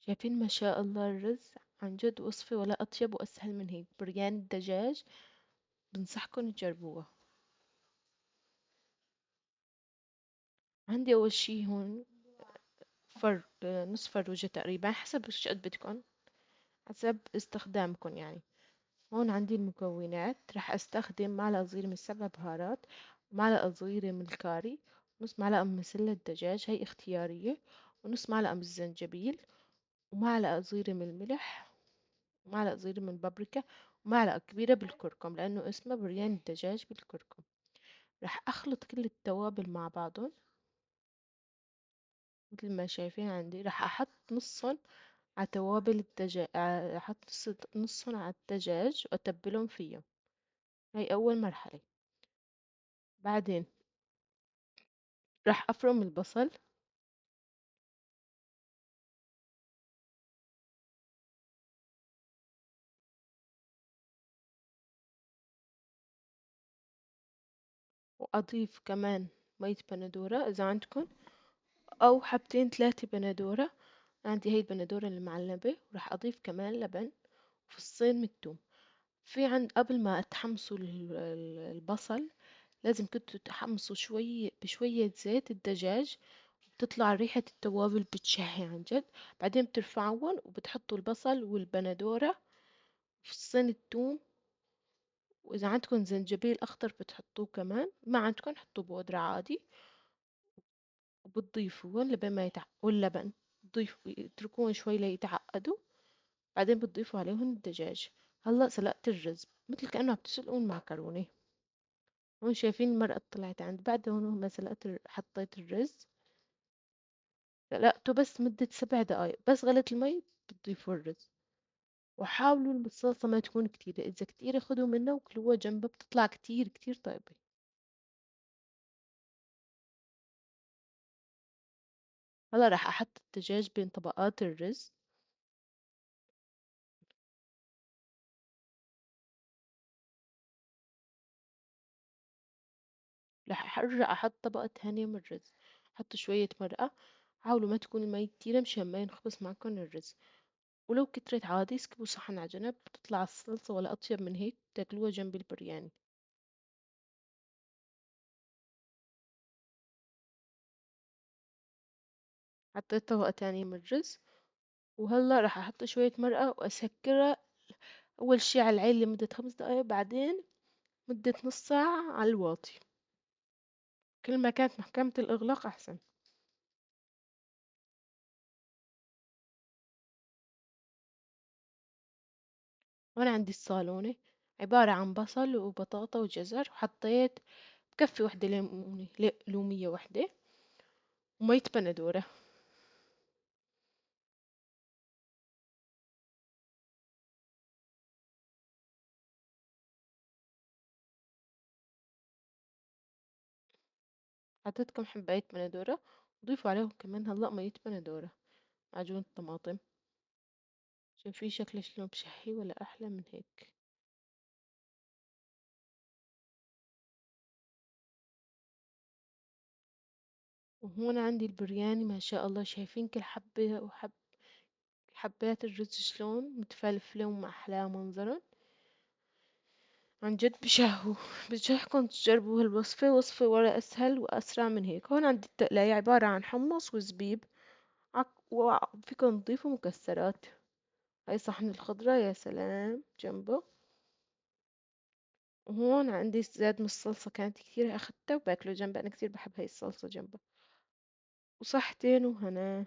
شايفين ما شاء الله الرز؟ عن جد وصفة ولا أطيب وأسهل من هيك. بريان الدجاج، بنصحكم تجربوها. عندي أول شي هون نص فروجة تقريبا، حسب ايش قد بدكن، حسب استخدامكم يعني. هون عندي المكونات. راح استخدم معلقة صغيرة من السبع بهارات، ومعلقة صغيرة من الكاري، نص معلقة من بسلة الدجاج هي اختيارية، ونص معلقة من الزنجبيل، ومعلقة صغيرة من الملح، ومعلقة صغيرة من البابريكا، ومعلقة كبيرة بالكركم لأنه اسمه بريان الدجاج بالكركم. راح أخلط كل التوابل مع بعضهم مثل ما شايفين عندي. راح أحط نصهم على توابل الدجاج، أحط نصهم على الدجاج وأتبلهم فيهم. هاي أول مرحلة. بعدين راح أفرم البصل، وأضيف كمان مية بندورة إذا عندكم، أو حبتين ثلاثة بندورة. عندي هاي البندورة المعلبة. وراح أضيف كمان لبن وفصين من الثوم. في عند قبل ما تحمصوا البصل، لازم كنتوا تحمصوا شوي بشوية زيت الدجاج، بتطلع ريحة التوابل بتشهي عن جد. بعدين بترفعون وبتحطوا البصل والبندورة في صين الثوم. وإذا عندكم زنجبيل أخضر بتحطوه كمان، ما عندكم حطوا بودرة عادي. وبتضيفوهم لبين ما واللبن تضيفوا اتركوهم شوي ليتعقدوا. بعدين بتضيفوا عليهم الدجاج. هلأ سلقت الرز مثل كأنه عم تسلقون معكرونة. هون شايفين المرقة طلعت عند بعد. هون ما سلقت حطيت الرز، سلقته بس مدة 7 دقايق. بس غلت المي بتضيفوا الرز. وحاولوا الصلصة ما تكون كتيرة، إذا كتيرة خدوا منها وكلوها جنبها، بتطلع كتير كتير طيبة. هلا راح أحط الدجاج بين طبقات الرز. راح أرجع أحط طبقة تانية من الرز. حطوا شوية مرقة. حاولوا ما تكون المي كتيرة مشان ما ينخبص معكم الرز. ولو كترت عادي اسكبوا صحن على جنب، بتطلع الصلصة ولا أطيب من هيك تاكلوها جنب البرياني. حطيت طبقة تانية من الرز. وهلا راح أحط شوية مرقة وأسكرها. أول شي على العين لمدة 5 دقايق، بعدين مدة نص ساعة على الواطي. كل ما كانت محكمة الإغلاق أحسن. وأنا عندي الصالونة، عبارة عن بصل وبطاطا وجزر. وحطيت بكفي وحدة ليمونة، لومية وحدة، ومية بندورة. حطيت كم حباية بندورة. ضيفوا عليهم كمان هلأ مية بندورة، معجون الطماطم. شايفين شكله شلون بشهي ولا أحلى من هيك؟ وهون عندي البرياني ما شاء الله. شايفين كل حبة حبات الرز شلون متفلفلة وما أحلى منظرا. عن جد بشهوا. بشجعكم تجربوا هالوصفة، وصفة ولا أسهل وأسرع من هيك. هون عندي التقلاية عبارة عن حمص وزبيب، وفيكم تضيفوا مكسرات. هاي صحن الخضرة يا سلام جنبه. وهون عندي زاد من الصلصة كانت كتير أخدتها وباكله جنبها. أنا كتير بحب هاي الصلصة جنبها. وصحتين وهنا.